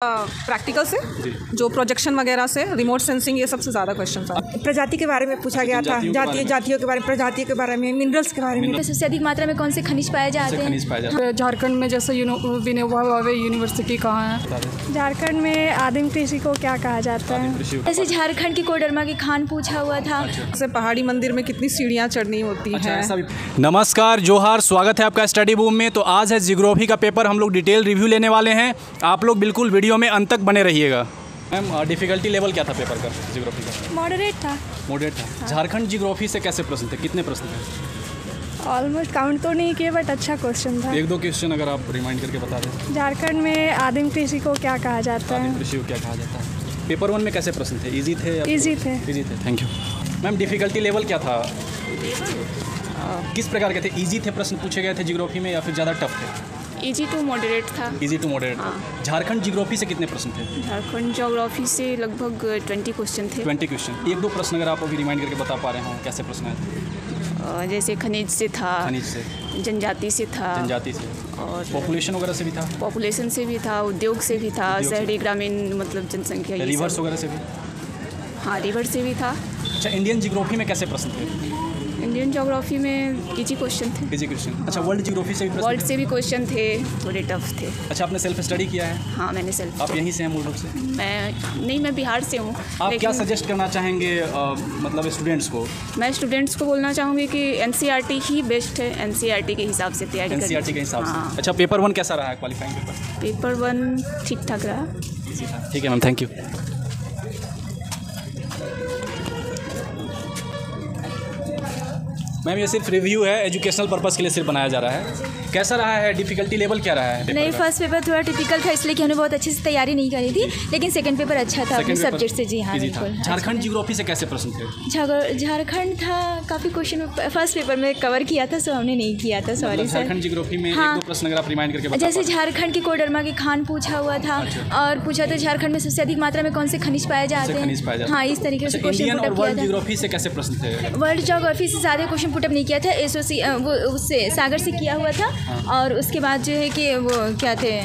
Practical से जो projection वगैरह से रिमोट सेंसिंग ये सबसे ज़्यादा क्वेश्चन था। प्रजाति के बारे में पूछा गया था, जातियों के बारे में, प्रजाति के बारे में, मिनरल्स के बारे में। सबसे अधिक मात्रा में कौन से खनिज पाए जाते हैं? झारखंड में जैसे विनोबा भावे यूनिवर्सिटी कहाँ है? झारखंड में आदिम कृषि को क्या कहा जाता है? जैसे झारखंड की कोडरमा की खान पूछा हुआ था। जैसे पहाड़ी मंदिर में कितनी सीढ़ियाँ चढ़नी होती हैं। नमस्कार, जोहार, स्वागत है आपका स्टडी बूम में। तो आज है जियोग्राफी का पेपर, हम लोग डिटेल रिव्यू लेने वाले हैं। आप लोग बिल्कुल वीडियो में अंत तक बने रहिएगा। मैम, डिफ़िकल्टी लेवल क्या था पेपर का, जियोग्राफी का? मॉडरेट था। मॉडरेट था। हाँ। झारखंड जियोग्राफी से कैसे प्रश्न थे, कितने प्रश्न थे? ऑलमोस्ट काउंट तो नहीं किए, बट अच्छा क्वेश्चन था। एक दो क्वेश्चन अगर आप रिमाइंड करके बता दें। झारखंड में आदिम कृषि को क्या कहा जाता है? आदिम कृषि को क्या कहा जाता है? पेपर 1 में कैसे प्रश्न थे, इजी थे? इजी थे। इजी थे, thank you. Ma'am, difficulty level क्या था? किस प्रकार के थे? इजी थे प्रश्न पूछे गए थे जियोग्राफी में या फिर ज़्यादा टफ थे? इजी टू मॉडरेट था। Easy to moderate. हाँ। झारखंड जियोग्राफी से कितने प्रश्न थे? झारखंड ज्योग्राफी से लगभग 20 क्वेश्चन थे। 20 क्वेश्चन। एक दो प्रश्न अगर आप अभी रिमाइंड करके बता पा रहे हो, कैसे प्रश्न आए? जैसे खनिज से था, खनिज से, जनजाति से था, जनजाति से, और पॉपुलेशन वगैरह से भी था? पॉपुलेशन से भी था, उद्योग से भी था, शहरी ग्रामीण मतलब जनसंख्या, रिवर्स वगैरह से भी? हाँ, रिवर से भी था। अच्छा, इंडियन जियोग्राफी में कैसे प्रश्न थे? इंडियन ज्योग्राफी में इजी क्वेश्चन थे। Easy question. अच्छा, वर्ल्ड जियोग्राफी से भी प्रश्न? वर्ल्ड से भी क्वेश्चन थे, थोड़े टफ थे। अच्छा, आपने सेल्फ स्टडी किया है? हाँ, मैंने सेल्फ। आप यहीं से हैं मूल रूप से? मैं बिहार से हूँ। आप क्या सजेस्ट करना चाहेंगे मतलब स्टूडेंट्स को? मैं स्टूडेंट्स को बोलना चाहूँगी कि एनसीईआरटी ही बेस्ट है। एनसीईआरटी के हिसाब से तैयारी करनी। एनसीईआरटी के हिसाब से। अच्छा, पेपर 1 कैसा रहा है, क्वालिफाइंग पेपर? पेपर 1 ठीक ठाक रहा। ठीक है मैम, थैंक यू। मैम, ये सिर्फ रिव्यू है, एजुकेशनल पर्पस के लिए सिर्फ बनाया जा रहा है। कैसा रहा है, डिफ़िकल्टी लेवल क्या रहा है? नहीं, फर्स्ट पेपर थोड़ा टिपिकल था, इसलिए कि हमने बहुत अच्छे से तैयारी नहीं करी थी, लेकिन सेकंड पेपर अच्छा था अपने सब्जेक्ट से। जी हाँ, बिल्कुल। झारखंड जियोग्राफी से कैसे प्रश्न थे? झारखंड था, काफ़ी क्वेश्चन फर्स्ट पेपर में कवर किया था, सो हमने नहीं किया था, सॉरी सर। झारखंड जियोग्राफी में एक दो प्रश्न अगर आप रिमाइंड करके बता। जैसे झारखंड की कोडरमा की खान पूछा हुआ था, और पूछा था झारखंड में सबसे अधिक मात्रा में कौन से खनिज पाए जाते हैं। हाँ, इस तरीके से क्वेश्चन पुट अप किया था। वर्ल्ड जियोग्राफी से कैसे प्रश्न थे? वर्ल्ड जियोग्राफी से ज़्यादा क्वेश्चन पुट अप नहीं किया था, वो उससे सागर से किया हुआ था। और उसके बाद जो है कि वो क्या थे,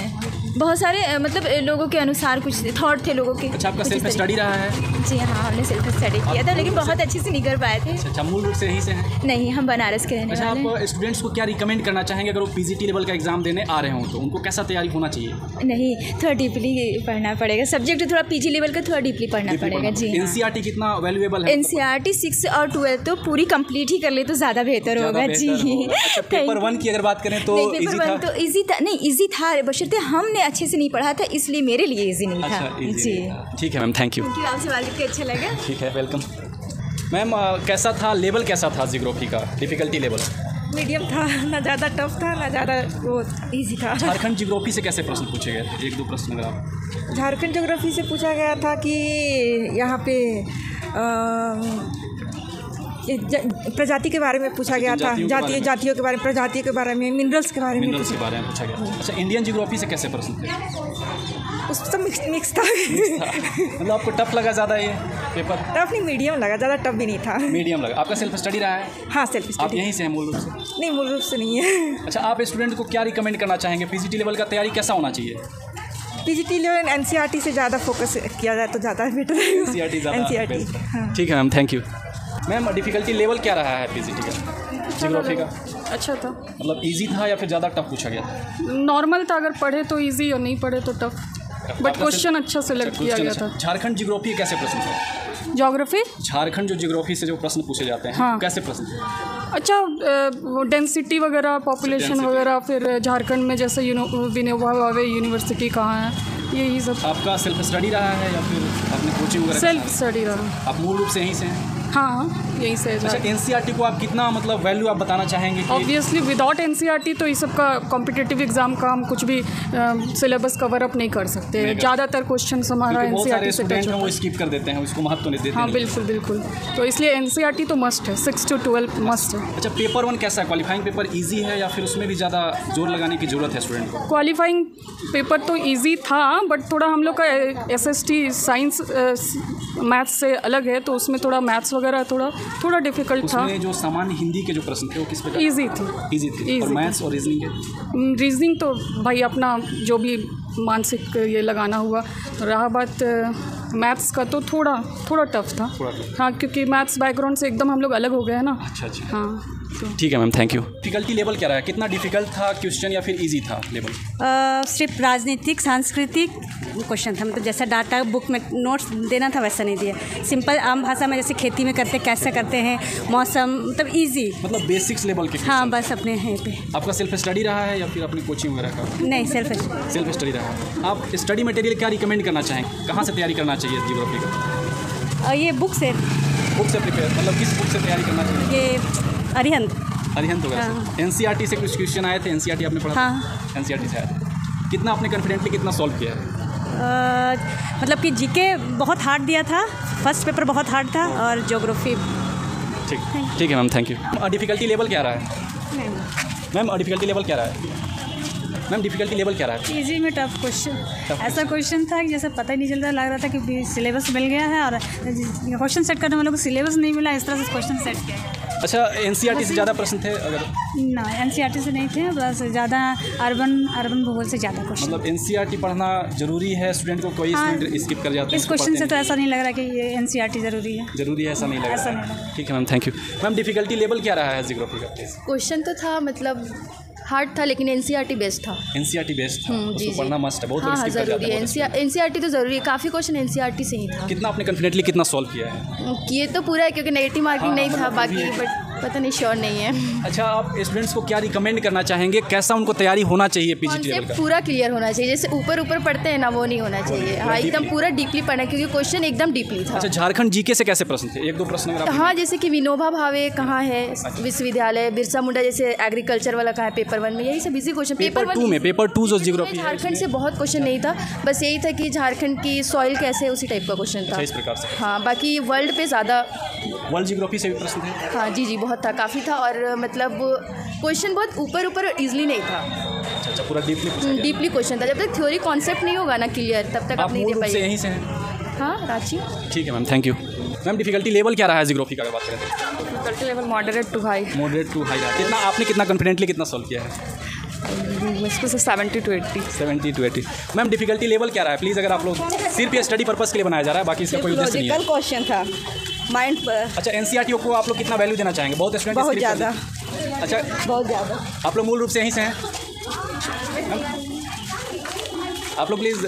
बहुत सारे मतलब लोगों के अनुसार कुछ थॉट थे लोगों के। अच्छा, आपका सेल्फ स्टडी रहा है? जी हाँ, हमने सेल्फ स्टडी किया था, लेकिन बहुत अच्छे से नहीं कर पाए थे। अच्छा, मूल रूप से यहीं से हैं? नहीं, हम बनारस के रहने वाले हैं। आप स्टूडेंट्स को क्या रिकमेंड करना चाहेंगे अगर वो पीजीटी लेवल का एग्जाम देने आ रहे हो, तो उनको कैसा तैयारी होना चाहिए? नहीं, थोड़ा डीपली पढ़ना पड़ेगा, सब्जेक्ट थोड़ा पीजी लेवल का थोड़ा डीपली पढ़ना पड़ेगा। जी, एनसीईआरटी कितना वैल्यूएबल है? एनसीईआरटी 6 और 12 तो पूरी कंप्लीट ही कर ले तो ज़्यादा बेहतर होगा। जी। अच्छा, पेपर 1 की अगर बात करें तो पेपर 1 तो ईजी था। नहीं, ईजी था, बशर्ते हमने अच्छे से नहीं पढ़ा था, इसलिए मेरे लिए इजी नहीं था। जी, ठीक है मैम, थैंक यू। आपसे बात करके अच्छा लगा। ठीक है, वेलकम। मैम, कैसा था लेवल, कैसा था जियोग्राफी का डिफ़िकल्टी लेवल? मीडियम था, ना ज़्यादा टफ था ना ज़्यादा वो इजी था। झारखंड जियोग्राफी से कैसे प्रश्न पूछे गए थे, एक दो प्रश्न अगर आप? झारखंड ज्योग्राफी से पूछा गया था कि यहाँ पे प्रजाति के बारे में पूछा गया था, जातियों के बारे में, प्रजाति के बारे में, मिनरल्स के बारे में पूछा गया। अच्छा, इंडियन जियोग्राफी से कैसे प्रश्न थे? उस सब मिक्स था। मतलब आपको टफ लगा ज़्यादा ये पेपर? टफ नहीं, मीडियम लगा, ज़्यादा टफ भी नहीं था। मीडियम लगा। आपका सेल्फ स्टडी रहा है? हाँ, सेल्फ स्टडी। आप यहीं से हैं मूल रूप से? नहीं, मूल रूप से नहीं है। अच्छा, आप स्टूडेंट को क्या रिकमेंड करना चाहेंगे, पीजीटी लेवल का तैयारी कैसा होना चाहिए? पीजीटी लेवल एनसीईआरटी से ज़्यादा फोकस किया जाए तो ज़्यादा बेटर है। एनसीईआरटी। ठीक है ma'am, thank you. Ma'am, difficulty level क्या रहा है पीजीटी का, जियोग्राफी का? अच्छा था। मतलब इजी था या फिर ज़्यादा टफ पूछा गया था? नॉर्मल था, अगर पढ़े तो इजी और नहीं पढ़े तो टफ, बट क्वेश्चन अच्छा सेलेक्ट किया गया था। झारखंड जियोग्राफी कैसे प्रश्न थे? ज्योग्राफी, झारखंड जो जियोग्राफी से जो प्रश्न पूछे जाते हैं, हाँ, कैसे प्रश्न थे? अच्छा, वो डेंसिटी वगैरह, पॉपुलेशन वगैरह, फिर झारखंड में जैसे विनोबा भावे यूनिवर्सिटी कहाँ है, यही सब। आपका सेल्फ स्टडी रहा है या फिर आपने कोचिंग वगैरह? सेल्फ स्टडी रहा। आप मूल रूप से यहीं से हैं? हाँ, यहीं से। अच्छा, एनसीईआरटी को आप कितना मतलब वैल्यू आप बताना चाहेंगे? ऑब्वियसली विदाउट एनसीईआरटी तो इस सब का कॉम्पिटिटिव एग्जाम का हम कुछ भी सिलेबस कवर अप नहीं कर सकते। ज़्यादातर क्वेश्चन हमारा एनसीईआरटी से टच होता है, वो स्किप कर देते हैं, उसको महत्व नहीं देते। हाँ, बिल्कुल बिल्कुल। तो इसलिए एनसीईआरटी तो मस्ट है, 6 to 12 मस्ट है। अच्छा, पेपर 1 कैसा है, क्वालिफाइंग पेपर ईजी है या फिर उसमें भी ज़्यादा जोर लगाने की ज़रूरत है स्टूडेंट को? क्वालिफाइंग पेपर तो ईजी था, बट थोड़ा हम लोग का SST साइंस मैथ्स से अलग है, तो उसमें थोड़ा मैथ्स वगैरह थोड़ा डिफ़िकल्ट था। उसमें जो सामान्य हिंदी के जो प्रश्न थे वो किस प्रकार? ईजी थी। ईजी थे। और मैथ्स और रीजनिंग के? रीजनिंग तो भाई अपना जो भी मानसिक ये लगाना हुआ। रहा बात मैथ्स का तो थोड़ा टफ था। हाँ, क्योंकि मैथ्स बैकग्राउंड से एकदम हम लोग अलग हो गए हैं ना। अच्छा। हाँ, ठीक है ma'am, thank you. Difficulty level क्या रहा है? कितना डिफिकल्ट था क्वेश्चन या फिर इजी था लेवल? सिर्फ राजनीतिक सांस्कृतिक क्वेश्चन था, मतलब जैसा डाटा बुक में नोट्स देना था वैसा नहीं दिया। सिंपल आम भाषा में जैसे खेती में करते कैसे करते हैं, मौसम, मतलब इजी, मतलब बेसिक्स लेवल के? हाँ, बस अपने हैं पे। आपका सेल्फ स्टडी रहा है या फिर अपनी कोचिंग वगैरह का? नहीं, सेल्फ स्टडी रहा है। आप स्टडी मटेरियल क्या रिकमेंड करना चाहेंगे? कहाँ से तैयारी करना चाहिए जियोग्राफी का? ये बुक से प्रिपेयर, मतलब किस बुक से तैयारी करना चाहिए? ये अरिहंत वगैरह। हाँ। NCERT से कुछ क्वेश्चन आए थे? NCERT आपने पढ़ा? हाँ। NCERT से आए थे। कितना आपने कॉन्फिडेंटली कितना सॉल्व किया है? मतलब कि जीके बहुत हार्ड दिया था, फर्स्ट पेपर बहुत हार्ड था, और ज्योग्राफी। ठीक है ma'am, thank you. Difficulty level क्या रहा है मैम? डिफिकल्टी लेवल क्या रहा है मैम? डिफिकल्टी लेवल क्या रहा है? इजी में टफ क्वेश्चन। ऐसा क्वेश्चन था कि जैसे पता ही नहीं चलता, लग रहा था कि सिलेबस मिल गया है और क्वेश्चन सेट करने वालों को सिलेबस नहीं मिला, इस तरह से क्वेश्चन सेट किया। अच्छा, NCERT से ज़्यादा प्रश्न थे अगर? ना, NCERT से नहीं थे, बस ज़्यादा अर्बन भूगोल से ज़्यादा क्वेश्चन। मतलब NCERT पढ़ना जरूरी है स्टूडेंट को? कोई स्टूडेंट स्किप कर जाते हैं इस क्वेश्चन से? तो ऐसा नहीं लग रहा कि ये NCERT ज़रूरी है, ऐसा नहीं लग रहा है। ठीक है ma'am, thank you. Ma'am, difficulty level क्या रहा है जियोग्राफी का? क्वेश्चन तो था, मतलब हार्ड था, लेकिन NCERT बेस्ट था। NCERT बेस्ट था, जी, पढ़ना मस्ट है, बहुत हाँ, ज़रूरी है। NCERT तो ज़रूरी है, काफ़ी क्वेश्चन NCERT से ही था। कितना आपने कॉन्फिडेंटली कितना सॉल्व किया है? ये तो पूरा है, क्योंकि नेगेटिव मार्किंग नहीं था, बाकी बट पता नहीं, श्योर नहीं है। अच्छा, आप स्टूडेंट्स को क्या रिकमेंड करना चाहेंगे? कैसा उनको तैयारी होना चाहिए PGT लेवल का? पूरा क्लियर होना चाहिए, जैसे ऊपर पढ़ते हैं ना, वो नहीं होना चाहिए। हाँ, एकदम पूरा डीपली पढ़ना, क्योंकि क्वेश्चन एकदम डीपली था। अच्छा, झारखंड GK से कैसे प्रश्न थे? 1-2 प्रश्न अगर? हाँ, जैसे कि विनोबा भावे कहाँ है विश्वविद्यालय, बिरसा मुंडा जैसे एग्रीकल्चर वाला कहाँ है पेपर 1 में, यही सब इजी क्वेश्चन। पेपर 2 जो जियोग्राफी है, झारखंड से बहुत क्वेश्चन नहीं था, बस यही था कि झारखंड की सॉइल कैसे है, उसी टाइप का क्वेश्चन था। इस प्रकार से? हाँ, बाकी वर्ल्ड पे ज़्यादा, वर्ल्ड जियोग्राफी से भी प्रश्न थे? हाँ जी, बहुत था, काफ़ी था, और मतलब क्वेश्चन बहुत ऊपर और इजीली नहीं था। अच्छा, पूरा डीपली क्वेश्चन था। जब तक थ्योरी कॉन्सेप्ट नहीं होगा ना क्लियर, तब तक आप नहीं दे पाएंगे। यहीं से हैं? हाँ, रांची। ठीक है ma'am, thank you. Ma'am, difficulty level क्या रहा है जियोग्राफी का अगर बात करें तो? Difficulty level moderate to high कितना आपने कॉन्फिडेंटली कितना सॉल्व किया है? मुश्किल से 70 to 80। मैम, डिफिकल्टी लेवल क्या रहा है? प्लीज़, अगर आप लोग सिर्फ ये स्टडी पर्पस के लिए बनाया जा रहा है, बाकी इसका कोई उद्देश्य नहीं है। लॉजिकल क्वेश्चन था माइंड पर। अच्छा, NCERT को आप लोग कितना वैल्यू देना चाहेंगे? बहुत स्टूडेंट बहुत ज़्यादा। अच्छा, बहुत ज़्यादा। आप लोग मूल रूप से यहीं से हैं? आप लोग प्लीज़,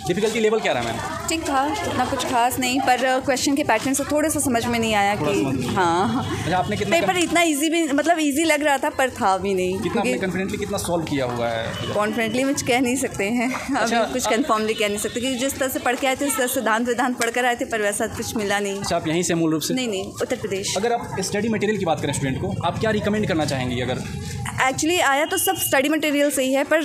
डिफिकल्टी लेवल क्या रहा है मैम? ठीक था, इतना कुछ खास नहीं, पर क्वेश्चन के पैटर्न से थोड़ा सा समझ में नहीं आया कि हाँ। अच्छा, आपने कितना पेपर इतना इजी भी, मतलब इजी लग रहा था पर था भी नहीं। कितना आपने कॉन्फिडेंटली कितना सॉल्व किया हुआ है? कॉन्फिडेंटली मुझे कह नहीं सकते हैं, अभी कुछ कंफर्मली कह नहीं सकते, क्योंकि जिस तरह से पढ़ के आए थे उस तरह से सिद्धांत पढ़ कर आए थे, पर वैसा कुछ मिला नहीं। अच्छा, आप यहीं से मूल रूप से? नहीं, उत्तर प्रदेश। अगर आप स्टडी मटेरियल की बात करें स्टूडेंट को, आप क्या रिकमेंड करना चाहेंगी? अगर एक्चुअली आया तो सब स्टडी मटेरियल से ही है, पर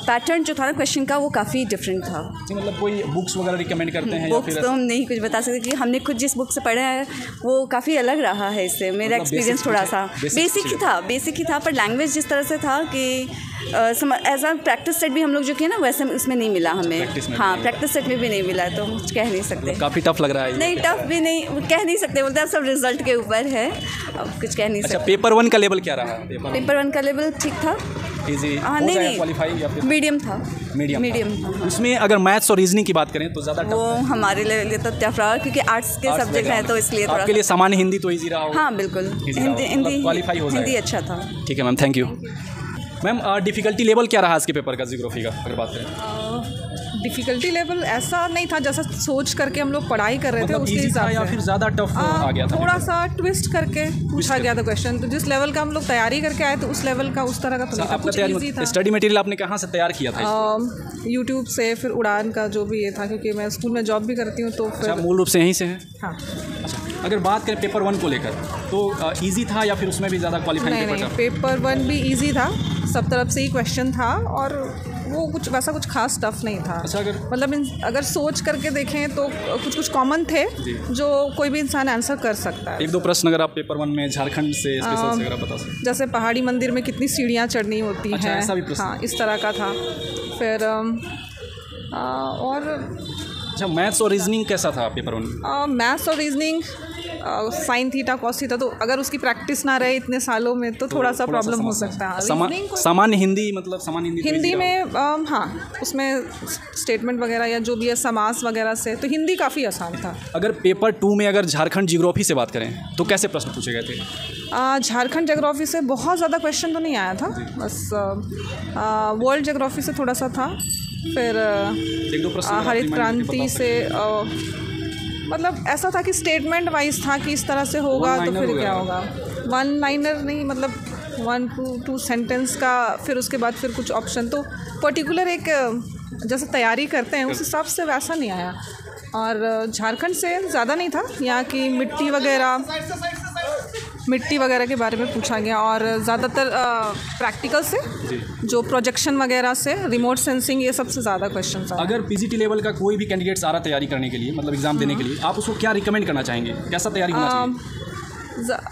पैटर्न जो था ना क्वेश्चन का, वो काफ़ी डिफरेंट था। मतलब कोई बुक्स वगैरह रिकमेंड करते हैं? बुक्स तो हम नहीं कुछ बता सकते, कि हमने खुद जिस बुक से पढ़ा है वो काफ़ी अलग रहा है इससे। मेरा एक्सपीरियंस थोड़ा सा बेसिक ही था, पर लैंग्वेज जिस तरह से था कि एज अ प्रैक्टिस सेट भी हम लोग जो किए ना, वैसे उसमें नहीं मिला हमें। हाँ, प्रैक्टिस सेट में भी नहीं मिला, तो कह नहीं सकते। काफ़ी टफ लग रहा है? नहीं, टफ भी नहीं, कह नहीं सकते, बोलते अब सब रिजल्ट के ऊपर है, अब कुछ कह नहीं सकते। अच्छा, पेपर 1 का लेवल क्या रहा? पेपर 1 का लेवल ठीक था, इजी? हाँ, नहीं, क्वालिफाई या फिर मीडियम था? मीडियम। उसमें अगर मैथ्स और रीजनिंग की बात करें तो ज़्यादा वो हमारे लिए तो टफ रहा, क्योंकि आर्ट्स के सब्जेक्ट हैं, तो इसलिए थोड़ा। आपके लिए सामान्य हिंदी तो इजी रहा होगा? हाँ, बिल्कुल, हिंदी अच्छा था। ठीक है ma'am, thank you. Ma'am, difficulty level क्या रहा इसके पेपर का जियोग्राफी का अगर बात करें? डिफ़िकल्टी लेवल ऐसा नहीं था, जैसा सोच करके हम लोग पढ़ाई कर रहे थे उसके हिसाब से, या फिर ज़्यादा टफ आ गया था? थोड़ा सा ट्विस्ट करके पूछा गया था क्वेश्चन, तो जिस लेवल का हम लोग तैयारी करके आए थे उस लेवल का उस तरह का तो नहीं था, कुछ इजी था। स्टडी मटेरियल आपने कहाँ से तैयार किया था? यूट्यूब से, फिर उड़ान का जो भी ये था, क्योंकि मैं स्कूल में जॉब भी करती हूँ, तो फिर मूल रूप से यहीं से है? हाँ। अच्छा, अगर बात करें पेपर 1 को लेकर, तो ईजी था या फिर उसमें भी ज़्यादा क्वालिफाइंग पेपर था? पेपर 1 भी ईजी था, सब तरफ से ही क्वेश्चन था, और वो कुछ वैसा कुछ खास टफ नहीं था। अच्छा, मतलब अगर सोच करके देखें तो कुछ कॉमन थे जो कोई भी इंसान आंसर कर सकता है। 1-2 प्रश्न अगर आप पेपर 1 में झारखंड से स्पेशल से अगर बता सकते, जैसे पहाड़ी मंदिर में कितनी सीढ़ियाँ चढ़नी होती हैं। अच्छा, ऐसा भी प्रश्न? हाँ, इस तरह का था। फिर और अच्छा, मैथ्स और रीजनिंग कैसा था पेपर 1 में? मैथ्स और reasoning sine theta cos theta, तो अगर उसकी प्रैक्टिस ना रहे इतने सालों में तो थोड़ा सा प्रॉब्लम हो सकता है। सामान्य हिंदी मतलब सामान्य हिंदी में हाँ, उसमें स्टेटमेंट वगैरह या जो भी है समास वगैरह से, तो हिंदी काफ़ी आसान था। अगर पेपर 2 में अगर झारखंड जियोग्राफी से बात करें तो कैसे प्रश्न पूछे गए थे? झारखंड जियोग्राफी से बहुत ज़्यादा क्वेश्चन तो नहीं आया था, बस वर्ल्ड जियोग्राफी से थोड़ा सा था। फिर हरित क्रांति से मतलब ऐसा था कि स्टेटमेंट वाइज था कि इस तरह से होगा तो फिर क्या होगा, वन लाइनर नहीं, मतलब 1 to 2 सेंटेंस का, फिर उसके बाद फिर कुछ ऑप्शन, तो पर्टिकुलर एक जैसे तैयारी करते हैं उस हिसाब से वैसा नहीं आया। और झारखंड से ज़्यादा नहीं था, यहाँ की मिट्टी वगैरह के बारे में पूछा गया, और ज़्यादातर प्रैक्टिकल से जो प्रोजेक्शन वगैरह से, रिमोट सेंसिंग, ये सबसे ज़्यादा क्वेश्चन था। अगर पीजीटी लेवल का कोई भी कैंडिडेट्स आ रहा तैयारी करने के लिए, मतलब एग्ज़ाम देने के लिए, आप उसको क्या रिकमेंड करना चाहेंगे, कैसा तैयारी होना चाहिए?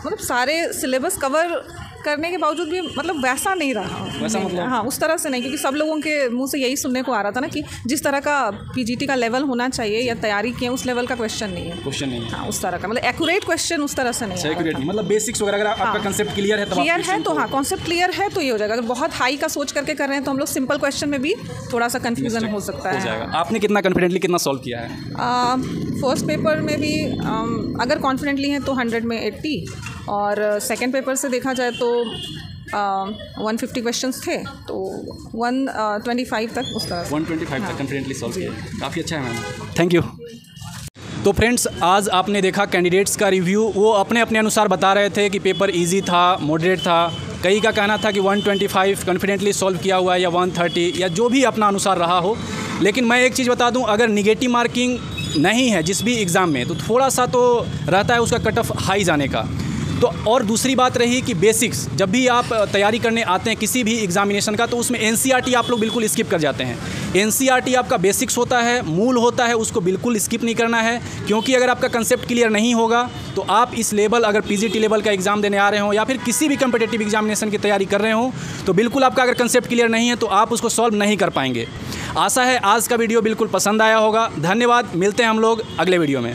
मतलब सारे सिलेबस कवर करने के बावजूद भी मतलब वैसा नहीं रहा, वैसा मतलब हाँ उस तरह से नहीं, क्योंकि सब लोगों के मुंह से यही सुनने को आ रहा था ना कि जिस तरह का पीजीटी का लेवल होना चाहिए या तैयारी किए उस लेवल का क्वेश्चन नहीं है। हाँ, उस तरह का मतलब एक्यूरेट क्वेश्चन उस तरह से नहीं है, मतलब बेसिक्स वगैरह। अगर आपका कंसेप्ट क्लियर है तो हाँ, कॉन्सेप्ट क्लियर है तो ये हो जाएगा। अगर बहुत हाई का सोच करके कर रहे हैं तो हम लोग सिंपल क्वेश्चन में भी थोड़ा सा कन्फ्यूजन हो सकता है। आपने कितना कॉन्फिडेंटली कितना सॉल्व किया है? फर्स्ट पेपर में भी अगर कॉन्फिडेंटली हैं तो 100 में 80, और सेकेंड पेपर से देखा जाए तो 150 क्वेश्चंस थे तो 125 तक उस तरह 125 तक कॉन्फिडेंटली सॉल्व किया। काफ़ी अच्छा है मैम, थैंक यू। तो फ्रेंड्स, आज आपने देखा कैंडिडेट्स का रिव्यू, वो अपने अपने अनुसार बता रहे थे कि पेपर इजी था, मॉडरेट था। कई का कहना था कि 125 कॉन्फिडेंटली सॉल्व किया हुआ है, या 130, या जो भी अपना अनुसार रहा हो। लेकिन मैं एक चीज़ बता दूं, अगर निगेटिव मार्किंग नहीं है जिस भी एग्ज़ाम में, तो थोड़ा सा तो रहता है उसका कट ऑफ हाई जाने का। तो और दूसरी बात रही कि बेसिक्स, जब भी आप तैयारी करने आते हैं किसी भी एग्जामिनेशन का, तो उसमें एनसीईआरटी आप लोग बिल्कुल स्किप कर जाते हैं। एनसीईआरटी आपका बेसिक्स होता है, मूल होता है, उसको बिल्कुल स्किप नहीं करना है, क्योंकि अगर आपका कंसेप्ट क्लियर नहीं होगा तो आप इस लेवल, अगर पीजीटी लेवल का एग्ज़ाम देने आ रहे हो या फिर किसी भी कम्पिटिटिव एग्जामिनेशन की तैयारी कर रहे हो, तो बिल्कुल आपका अगर कंसेप्ट क्लियर नहीं है तो आप उसको सॉल्व नहीं कर पाएंगे। आशा है आज का वीडियो बिल्कुल पसंद आया होगा। धन्यवाद, मिलते हैं हम लोग अगले वीडियो में।